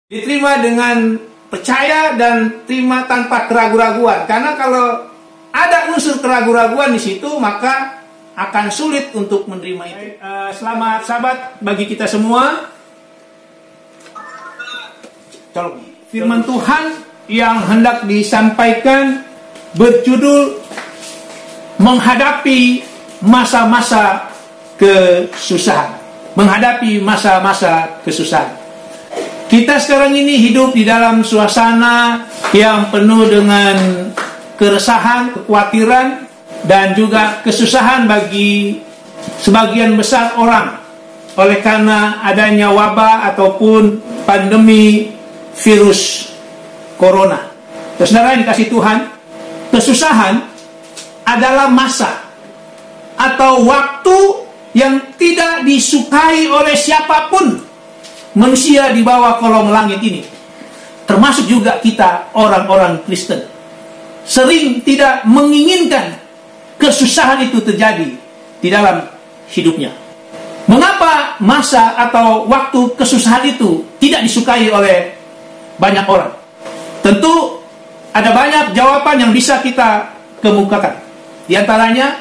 Diterima dengan percaya dan terima tanpa keraguan-raguan. Karena kalau ada unsur keraguan-raguan di situ, maka akan sulit untuk menerima itu. Selamat sahabat bagi kita semua. Firman Tuhan yang hendak disampaikan berjudul menghadapi masa-masa kesusahan. Menghadapi masa-masa kesusahan. Kita sekarang ini hidup di dalam suasana yang penuh dengan keresahan, kekhawatiran, dan juga kesusahan bagi sebagian besar orang oleh karena adanya wabah ataupun pandemi virus corona. Saudara yang dikasihi Tuhan, kesusahan adalah masa atau waktu yang tidak disukai oleh siapapun manusia di bawah kolong langit ini, termasuk juga kita orang-orang Kristen, sering tidak menginginkan kesusahan itu terjadi di dalam hidupnya. Mengapa masa atau waktu kesusahan itu tidak disukai oleh banyak orang? Tentu ada banyak jawaban yang bisa kita kemukakan. Di antaranya,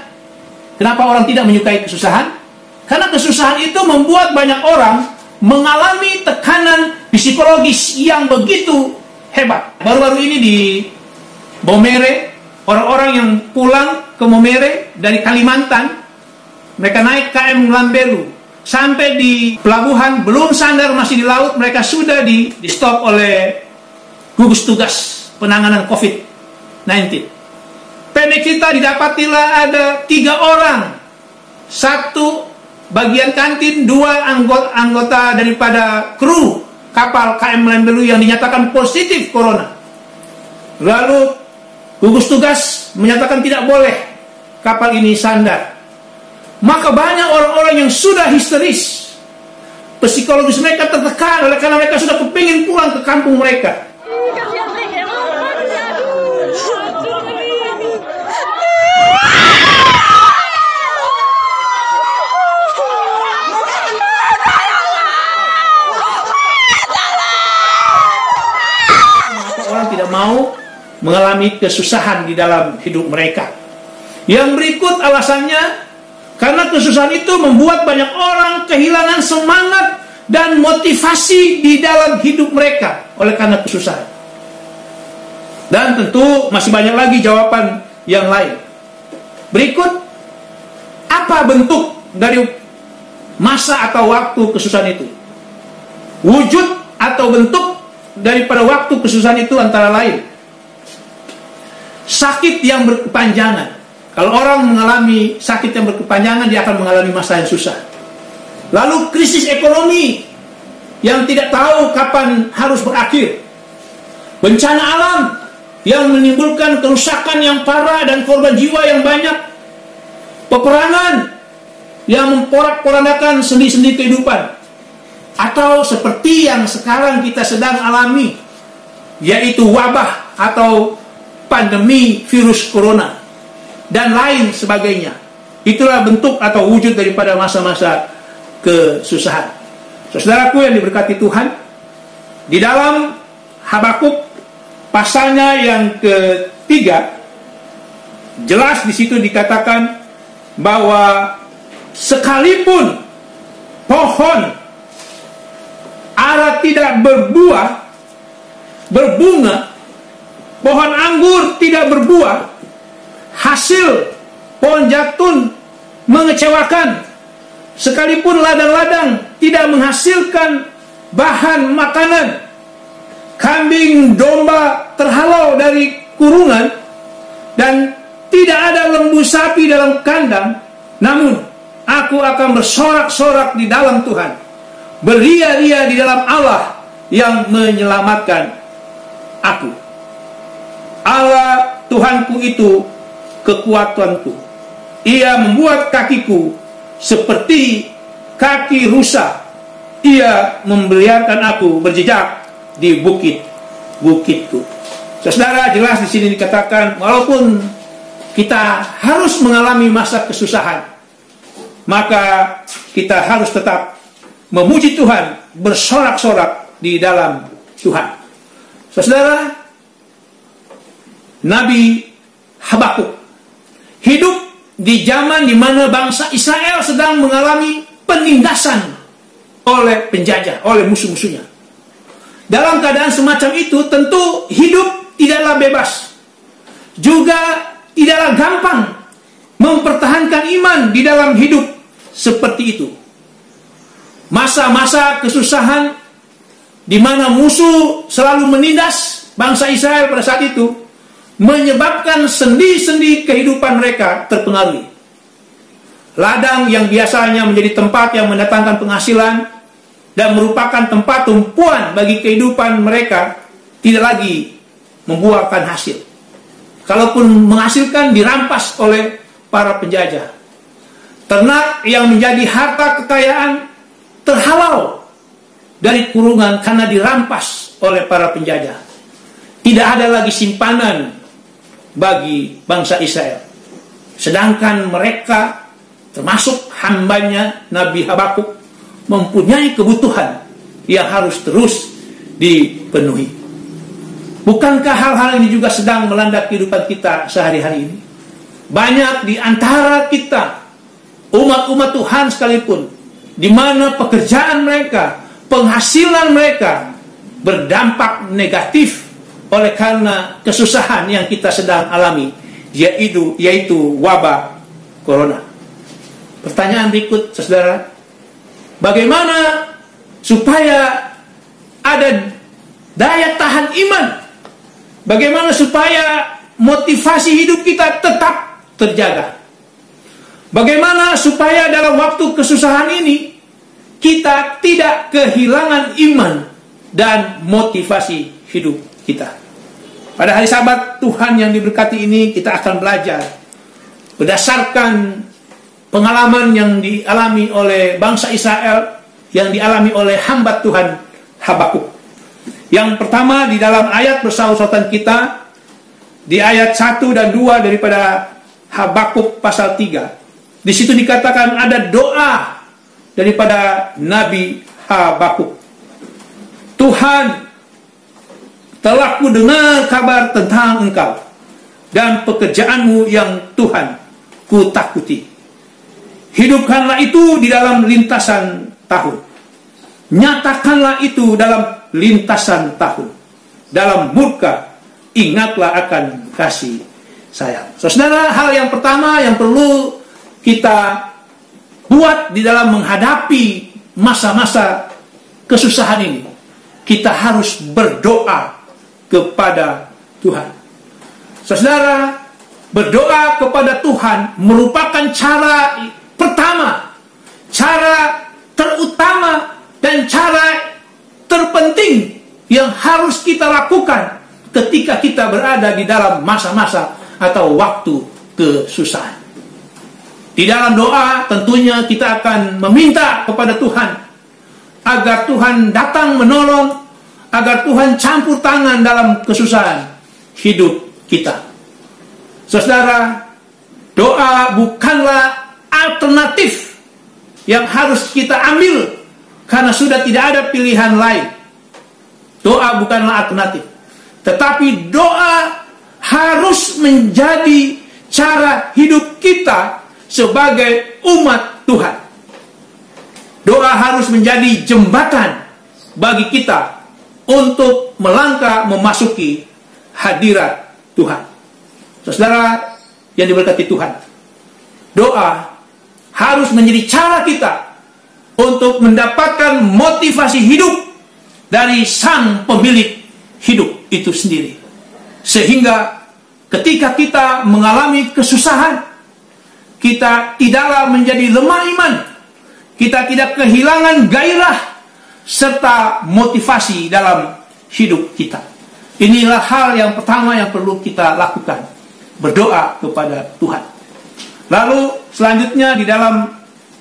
kenapa orang tidak menyukai kesusahan? Karena kesusahan itu membuat banyak orang mengalami tekanan psikologis yang begitu hebat. Baru-baru ini di Momere, orang-orang yang pulang ke Momere dari Kalimantan, mereka naik KM Lambelu sampai di pelabuhan, belum sandar masih di laut, mereka sudah di stop oleh gugus tugas penanganan COVID-19. Pendek cerita, didapatilah ada 3 orang, 1 bagian kantin, 2 anggota daripada kru kapal KM Lambelu yang dinyatakan positif corona. Lalu gugus tugas menyatakan tidak boleh kapal ini sandar. Maka banyak orang-orang yang sudah histeris, psikologis mereka tertekan oleh karena mereka sudah kepingin pulang ke kampung mereka. Orang tidak mau mengalami kesusahan di dalam hidup mereka. Yang berikut alasannya, karena kesusahan itu membuat banyak orang kehilangan semangat dan motivasi di dalam hidup mereka oleh karena kesusahan. Dan tentu masih banyak lagi jawaban yang lain. Berikut, apa bentuk dari masa atau waktu kesusahan itu? Wujud atau bentuk daripada waktu kesusahan itu antara lain sakit yang berkepanjangan. Kalau orang mengalami sakit yang berkepanjangan, dia akan mengalami masa yang susah. Lalu krisis ekonomi yang tidak tahu kapan harus berakhir. Bencana alam yang menimbulkan kerusakan yang parah dan korban jiwa yang banyak. Peperangan yang memporak-porandakan sendi-sendi kehidupan. Atau seperti yang sekarang kita sedang alami, yaitu wabah atau pandemi virus corona dan lain sebagainya. Itulah bentuk atau wujud daripada masa-masa kesusahan. Saudaraku yang diberkati Tuhan, di dalam Habakuk pasalnya yang ketiga, jelas di situ dikatakan bahwa sekalipun pohon ara tidak berbuah, berbunga, pohon anggur tidak berbuah, hasil pohon jatun mengecewakan, sekalipun ladang-ladang tidak menghasilkan bahan makanan, kambing domba terhalau dari kurungan, dan tidak ada lembu sapi dalam kandang, namun aku akan bersorak-sorak di dalam Tuhan, beria-ria di dalam Allah yang menyelamatkan aku. Allah Tuhanku itu kekuatanku. Ia membuat kakiku seperti kaki rusa. Ia membiarkan aku berjejak di bukit-bukitku. Saudara, jelas di sini dikatakan walaupun kita harus mengalami masa kesusahan, maka kita harus tetap memuji Tuhan, bersorak-sorak di dalam Tuhan. Saudara, Nabi Habakuk hidup di zaman di mana bangsa Israel sedang mengalami penindasan oleh penjajah, oleh musuh-musuhnya. Dalam keadaan semacam itu, tentu hidup tidaklah bebas, juga tidaklah gampang mempertahankan iman di dalam hidup seperti itu. Masa-masa kesusahan di mana musuh selalu menindas bangsa Israel pada saat itu menyebabkan sendi-sendi kehidupan mereka terpengaruhi. Ladang yang biasanya menjadi tempat yang mendatangkan penghasilan dan merupakan tempat tumpuan bagi kehidupan mereka tidak lagi membuahkan hasil. Kalaupun menghasilkan, dirampas oleh para penjajah. Ternak yang menjadi harta kekayaan terhalau dari kurungan karena dirampas oleh para penjajah. Tidak ada lagi simpanan bagi bangsa Israel. Sedangkan mereka, termasuk hambanya Nabi Habakuk, mempunyai kebutuhan yang harus terus dipenuhi. Bukankah hal-hal ini juga sedang melanda kehidupan kita sehari-hari ini? Banyak di antara kita, umat-umat Tuhan sekalipun, di mana pekerjaan mereka, penghasilan mereka berdampak negatif oleh karena kesusahan yang kita sedang alami, yaitu wabah corona. Pertanyaan berikut, saudara, bagaimana supaya ada daya tahan iman? Bagaimana supaya motivasi hidup kita tetap terjaga? Bagaimana supaya dalam waktu kesusahan ini kita tidak kehilangan iman dan motivasi hidup kita? Pada hari Sabat Tuhan yang diberkati ini, kita akan belajar berdasarkan pengalaman yang dialami oleh bangsa Israel, yang dialami oleh hamba Tuhan Habakuk. Yang pertama, di dalam ayat bersautan kita, di ayat 1 dan 2 daripada Habakuk pasal 3. Di situ dikatakan ada doa daripada Nabi Habakuk. Tuhan, telah ku dengar kabar tentang engkau dan pekerjaanmu yang Tuhan ku takuti. Hidupkanlah itu di dalam lintasan tahun. Nyatakanlah itu dalam lintasan tahun. Dalam murka, ingatlah akan kasih sayang. Saudara, hal yang pertama yang perlu kita buat di dalam menghadapi masa-masa kesusahan ini, kita harus berdoa kepada Tuhan. Saudara, berdoa kepada Tuhan merupakan cara pertama, cara terutama, dan cara terpenting yang harus kita lakukan ketika kita berada di dalam masa-masa atau waktu kesusahan. Di dalam doa tentunya kita akan meminta kepada Tuhan agar Tuhan datang menolong, agar Tuhan campur tangan dalam kesusahan hidup kita. Saudara, doa bukanlah alternatif yang harus kita ambil karena sudah tidak ada pilihan lain. Doa bukanlah alternatif, tetapi doa harus menjadi cara hidup kita sebagai umat Tuhan. Doa harus menjadi jembatan bagi kita untuk melangkah memasuki hadirat Tuhan. Saudara yang diberkati Tuhan, doa harus menjadi cara kita untuk mendapatkan motivasi hidup dari Sang Pemilik hidup itu sendiri. Sehingga ketika kita mengalami kesusahan, kita tidaklah menjadi lemah iman, kita tidak kehilangan gairah serta motivasi dalam hidup kita. Inilah hal yang pertama yang perlu kita lakukan, berdoa kepada Tuhan. Lalu selanjutnya di dalam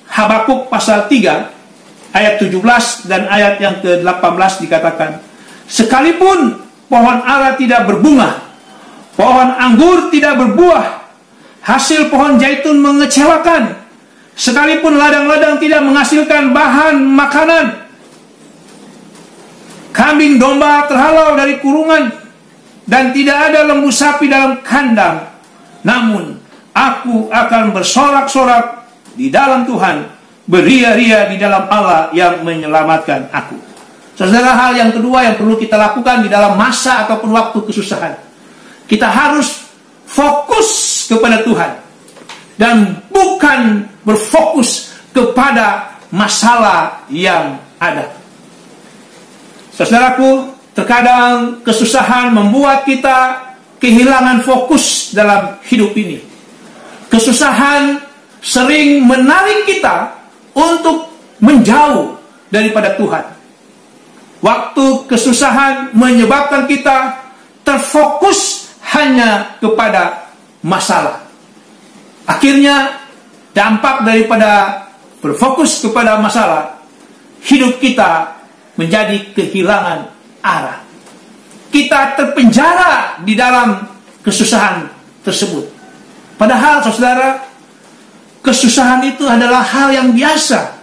Habakuk pasal 3 ayat 17 dan ayat yang ke-18 dikatakan, sekalipun pohon ara tidak berbunga, pohon anggur tidak berbuah, hasil pohon zaitun mengecewakan, sekalipun ladang-ladang tidak menghasilkan bahan makanan, kambing domba terhalau dari kurungan, dan tidak ada lembu sapi dalam kandang. Namun aku akan bersorak-sorak di dalam Tuhan, beria-ria di dalam Allah yang menyelamatkan aku. Saudara, hal yang kedua yang perlu kita lakukan di dalam masa ataupun waktu kesusahan, kita harus fokus kepada Tuhan dan bukan berfokus kepada masalah yang ada. Saudaraku, terkadang kesusahan membuat kita kehilangan fokus dalam hidup ini. Kesusahan sering menarik kita untuk menjauh daripada Tuhan. Waktu kesusahan menyebabkan kita terfokus hanya kepada masalah. Akhirnya dampak daripada berfokus kepada masalah, hidup kita menjadi kehilangan arah. Kita terpenjara di dalam kesusahan tersebut. Padahal saudara, kesusahan itu adalah hal yang biasa,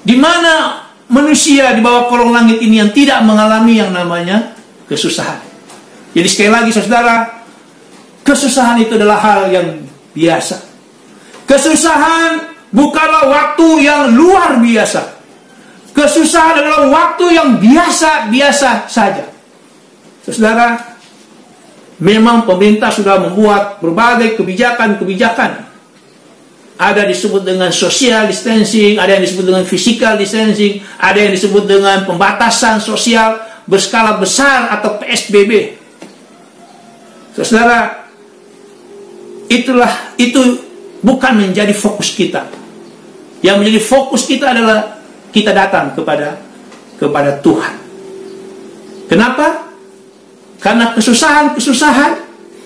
di mana manusia di bawah kolong langit ini yang tidak mengalami yang namanya kesusahan. Jadi sekali lagi saudara, kesusahan itu adalah hal yang biasa. Kesusahan bukanlah waktu yang luar biasa. Kesusahan adalah waktu yang biasa-biasa saja. Saudara, memang pemerintah sudah membuat berbagai kebijakan-kebijakan. Ada disebut dengan social distancing, ada yang disebut dengan physical distancing, ada yang disebut dengan pembatasan sosial berskala besar atau PSBB. Saudara, itu bukan menjadi fokus kita. Yang menjadi fokus kita adalah kita datang kepada Tuhan. Kenapa? Karena kesusahan-kesusahan,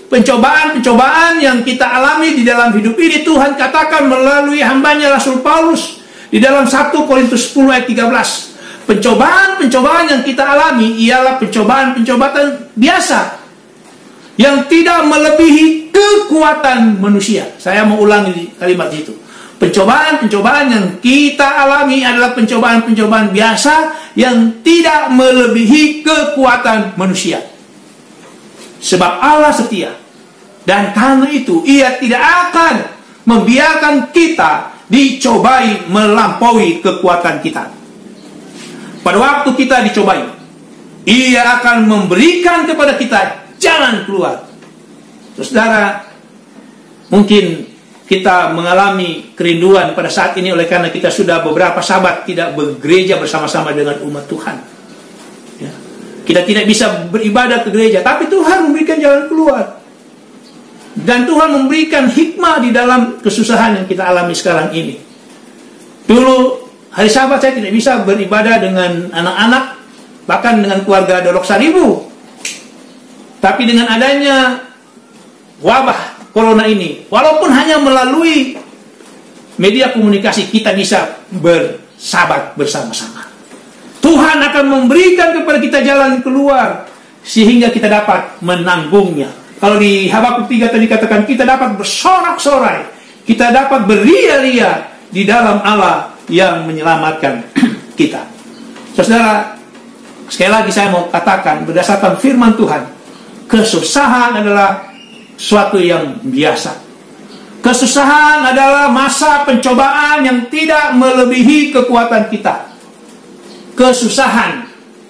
pencobaan-pencobaan yang kita alami di dalam hidup ini, Tuhan katakan melalui hambanya Rasul Paulus di dalam 1 Korintus 10 ayat 13. Pencobaan-pencobaan yang kita alami ialah pencobaan-pencobaan biasa yang tidak melebihi kekuatan manusia. Saya mau ulangi kalimat itu. Pencobaan-pencobaan yang kita alami adalah pencobaan-pencobaan biasa yang tidak melebihi kekuatan manusia. Sebab Allah setia, dan karena itu Ia tidak akan membiarkan kita dicobai melampaui kekuatan kita. Pada waktu kita dicobai, Ia akan memberikan kepada kita jalan keluar. Saudara, mungkin kita mengalami kerinduan pada saat ini oleh karena kita sudah beberapa sahabat tidak bergereja bersama-sama dengan umat Tuhan. Ya. Kita tidak bisa beribadah ke gereja, tapi Tuhan memberikan jalan keluar. Dan Tuhan memberikan hikmah di dalam kesusahan yang kita alami sekarang ini. Dulu, hari Sabat saya tidak bisa beribadah dengan anak-anak, bahkan dengan keluarga Dolok Saribu. Tapi dengan adanya wabah corona ini, walaupun hanya melalui media komunikasi, kita bisa bersabat bersama-sama. Tuhan akan memberikan kepada kita jalan keluar sehingga kita dapat menanggungnya. Kalau di Habakuk 3 tadi katakan kita dapat bersorak-sorai, kita dapat beria-ria di dalam Allah yang menyelamatkan kita. Saudara, sekali lagi saya mau katakan berdasarkan firman Tuhan, kesusahan adalah suatu yang biasa. Kesusahan adalah masa pencobaan yang tidak melebihi kekuatan kita. Kesusahan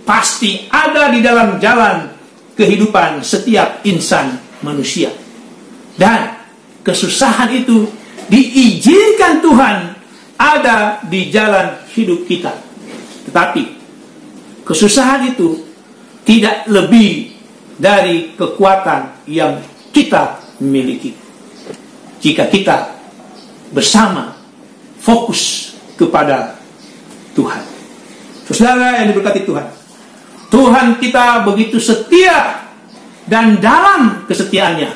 pasti ada di dalam jalan kehidupan setiap insan manusia. Dan kesusahan itu diizinkan Tuhan ada di jalan hidup kita. Tetapi kesusahan itu tidak lebih dari kekuatan yang kita miliki. Jika kita bersama fokus kepada Tuhan. Saudara yang diberkati Tuhan, Tuhan kita begitu setia, dan dalam kesetiaannya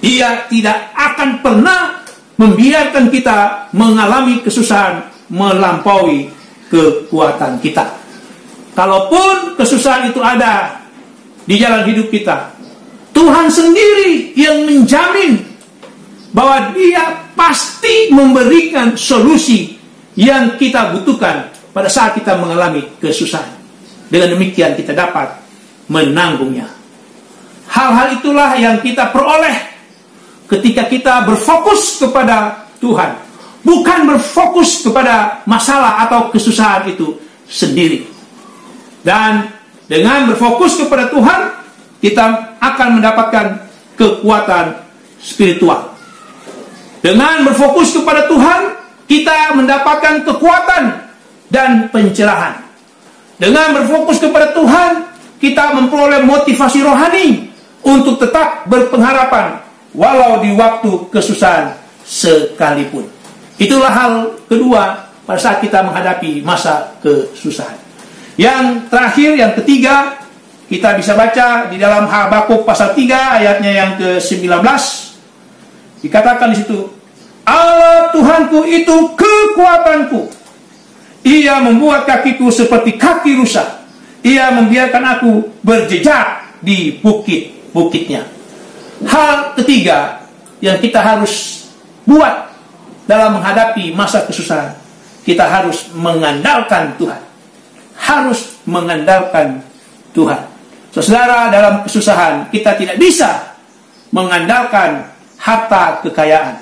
Ia tidak akan pernah membiarkan kita mengalami kesusahan melampaui kekuatan kita. Kalaupun kesusahan itu ada di jalan hidup kita, Tuhan sendiri yang menjamin bahwa Dia pasti memberikan solusi yang kita butuhkan pada saat kita mengalami kesusahan. Dengan demikian kita dapat menanggungnya. Hal-hal itulah yang kita peroleh ketika kita berfokus kepada Tuhan, bukan berfokus kepada masalah atau kesusahan itu sendiri. Dan dengan berfokus kepada Tuhan, kita akan mendapatkan kekuatan spiritual. Dengan berfokus kepada Tuhan, kita mendapatkan kekuatan dan pencerahan. Dengan berfokus kepada Tuhan, kita memperoleh motivasi rohani untuk tetap berpengharapan walau di waktu kesusahan sekalipun. Itulah hal kedua pada saat kita menghadapi masa kesusahan. Yang terakhir, yang ketiga, kita bisa baca di dalam Habakuk pasal 3 ayatnya yang ke-19. Dikatakan di situ, Allah Tuhanku itu kekuatanku. Ia membuat kakiku seperti kaki rusa. Ia membiarkan aku berjejak di bukit-bukitnya. Hal ketiga yang kita harus buat dalam menghadapi masa kesusahan, kita harus mengandalkan Tuhan. Harus mengandalkan Tuhan. Saudara, dalam kesusahan kita tidak bisa mengandalkan harta kekayaan.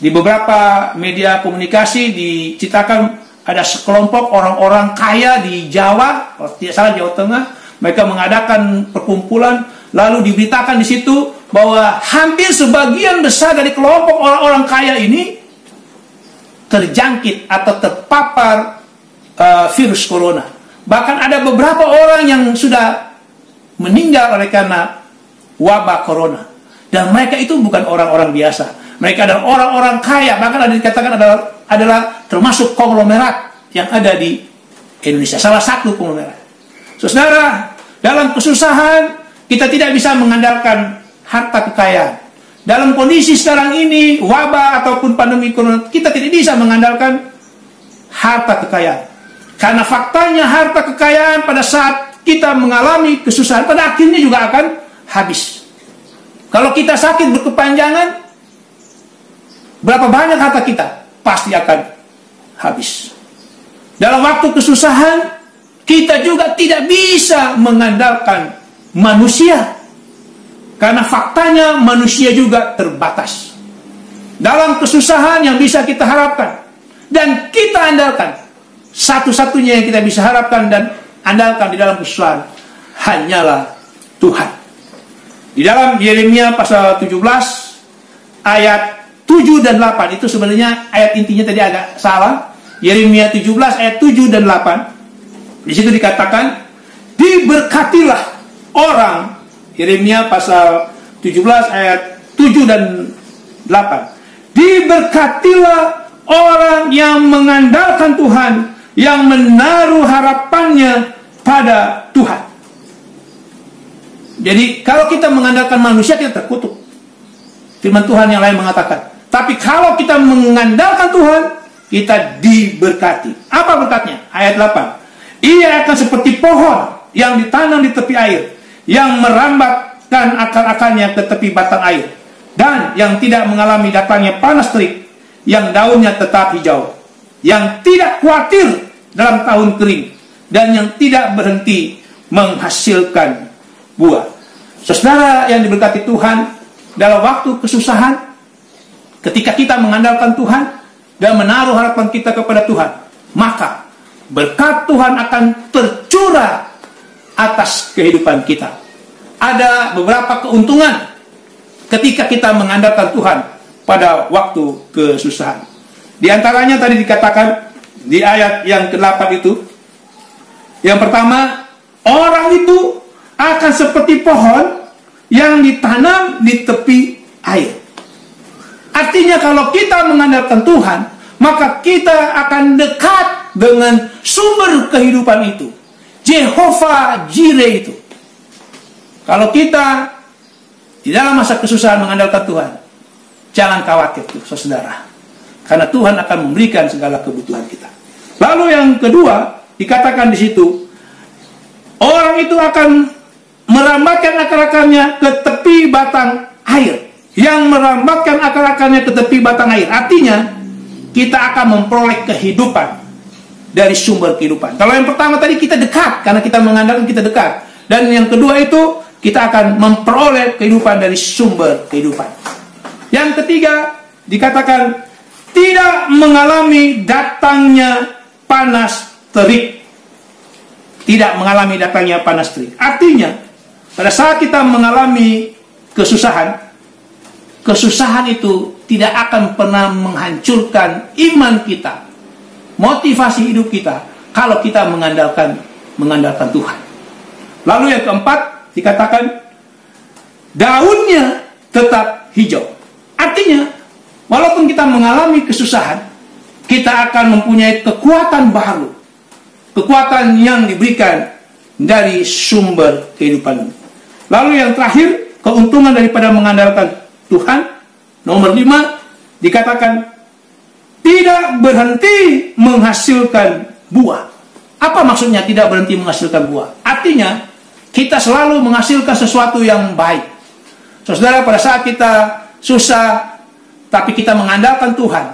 Di beberapa media komunikasi diceritakan ada sekelompok orang-orang kaya di Jawa, kalau tidak salah Jawa Tengah, mereka mengadakan perkumpulan, lalu diberitakan di situ bahwa hampir sebagian besar dari kelompok orang-orang kaya ini terjangkit atau terpapar virus corona. Bahkan ada beberapa orang yang sudah meninggal oleh karena wabah corona. Dan mereka itu bukan orang-orang biasa. Mereka adalah orang-orang kaya, bahkan ada dikatakan adalah termasuk konglomerat yang ada di Indonesia, salah satu konglomerat. Saudara, dalam kesusahan kita tidak bisa mengandalkan harta kekayaan. Dalam kondisi sekarang ini, wabah ataupun pandemi corona, kita tidak bisa mengandalkan harta kekayaan. Karena faktanya harta kekayaan pada saat kita mengalami kesusahan, pada akhirnya juga akan habis. Kalau kita sakit berkepanjangan, berapa banyak harta kita pasti akan habis. Dalam waktu kesusahan, kita juga tidak bisa mengandalkan manusia. Karena faktanya manusia juga terbatas. Dalam kesusahan yang bisa kita harapkan dan kita andalkan, satu-satunya yang kita bisa harapkan dan andalkan di dalam kesusahan hanyalah Tuhan. Di dalam Yeremia pasal 17 ayat 7 dan 8, itu sebenarnya ayat intinya tadi agak salah. Yeremia 17 ayat 7 dan 8. Di situ dikatakan, diberkatilah orang, Yeremia pasal 17 ayat 7 dan 8. Diberkatilah orang yang mengandalkan Tuhan, yang menaruh harapannya pada Tuhan. Jadi kalau kita mengandalkan manusia, kita terkutuk. Firman Tuhan yang lain mengatakan, tapi kalau kita mengandalkan Tuhan, kita diberkati. Apa berkatnya? Ayat 8. Ia akan seperti pohon yang ditanam di tepi air, yang merambatkan akar-akarnya ke tepi batang air, dan yang tidak mengalami datangnya panas terik, yang daunnya tetap hijau, yang tidak khawatir dalam tahun kering, dan yang tidak berhenti menghasilkan buah. Saudara yang diberkati Tuhan, dalam waktu kesusahan, ketika kita mengandalkan Tuhan dan menaruh harapan kita kepada Tuhan, maka berkat Tuhan akan tercurah atas kehidupan kita. Ada beberapa keuntungan ketika kita mengandalkan Tuhan pada waktu kesusahan. Di antaranya tadi dikatakan di ayat yang ke-8 itu, yang pertama, orang itu akan seperti pohon yang ditanam di tepi air. Artinya kalau kita mengandalkan Tuhan, maka kita akan dekat dengan sumber kehidupan itu, Jehovah Jireh itu. Kalau kita di dalam masa kesusahan mengandalkan Tuhan, jangan khawatir tuh, saudara, karena Tuhan akan memberikan segala kebutuhan kita. Lalu yang kedua, dikatakan di situ, orang itu akan merambatkan akar-akarnya ke tepi batang air. Yang merambatkan akar-akarnya ke tepi batang air, artinya kita akan memperoleh kehidupan dari sumber kehidupan. Kalau yang pertama tadi kita dekat, karena kita mengandalkan kita dekat. Dan yang kedua itu kita akan memperoleh kehidupan dari sumber kehidupan. Yang ketiga dikatakan tidak mengalami datangnya panas terik. Tidak mengalami datangnya panas terik. Artinya pada saat kita mengalami kesusahan, kesusahan itu tidak akan pernah menghancurkan iman kita, motivasi hidup kita, kalau kita mengandalkan Tuhan. Lalu yang keempat dikatakan daunnya tetap hijau. Artinya walaupun kita mengalami kesusahan, kita akan mempunyai kekuatan baru, kekuatan yang diberikan dari sumber kehidupan. Lalu yang terakhir, keuntungan daripada mengandalkan Tuhan, nomor 5 dikatakan tidak berhenti menghasilkan buah. Apa maksudnya tidak berhenti menghasilkan buah? Artinya kita selalu menghasilkan sesuatu yang baik. Saudara, pada saat kita susah tapi kita mengandalkan Tuhan,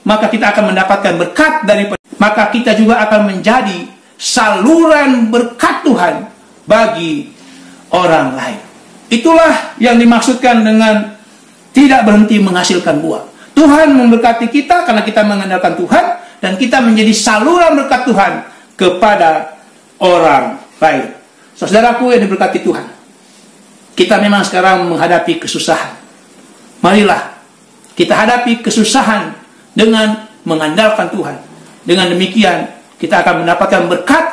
maka kita akan mendapatkan berkat daripada, maka kita juga akan menjadi saluran berkat Tuhan bagi orang lain. Itulah yang dimaksudkan dengan tidak berhenti menghasilkan buah. Tuhan memberkati kita karena kita mengandalkan Tuhan, dan kita menjadi saluran berkat Tuhan kepada orang lain. Saudaraku yang diberkati Tuhan, kita memang sekarang menghadapi kesusahan. Marilah kita hadapi kesusahan dengan mengandalkan Tuhan. Dengan demikian kita akan mendapatkan berkat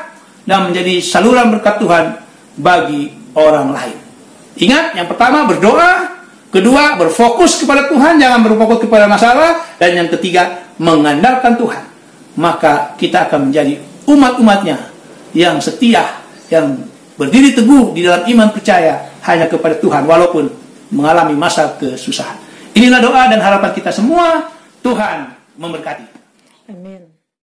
dan menjadi saluran berkat Tuhan bagi orang lain. Ingat, yang pertama berdoa, kedua berfokus kepada Tuhan, jangan berfokus kepada masalah, dan yang ketiga mengandalkan Tuhan. Maka kita akan menjadi umat-umatnya yang setia, yang berdiri teguh di dalam iman percaya hanya kepada Tuhan walaupun mengalami masa kesusahan. Inilah doa dan harapan kita semua. Tuhan memberkati. Amin.